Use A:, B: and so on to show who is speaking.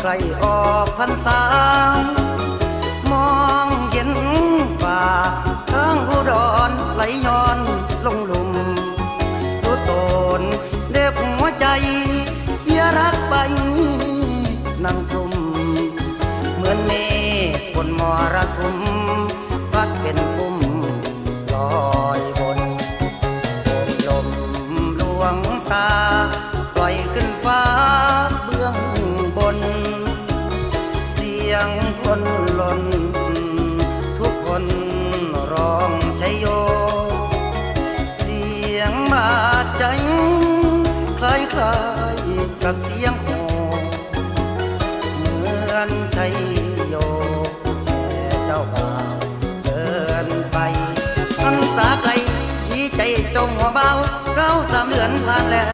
A: ล้ออกพรรษามองเห็นป่าทางอุดรไหลย้อนลงหลุมรู้ตนเด็กหัวใจเสียรักไปนั่งกลุ่มเหมือนเมฆบนมรสุมพัดเป็นปุ่มลอยบนโอบลมลวงตาปล่อยขึ้นฟ้าเบื้องบนเสียงคนหล่นทุกคนร้องชัยโยเสียงบาดใจคล้ายๆกับเสียงโห่เหมือนชัยโยแต่เจ้าบ่าวเดินไปพรรษาไกลที่ใจจงหัวเบาเรา3 เดือนผ่านแล้ว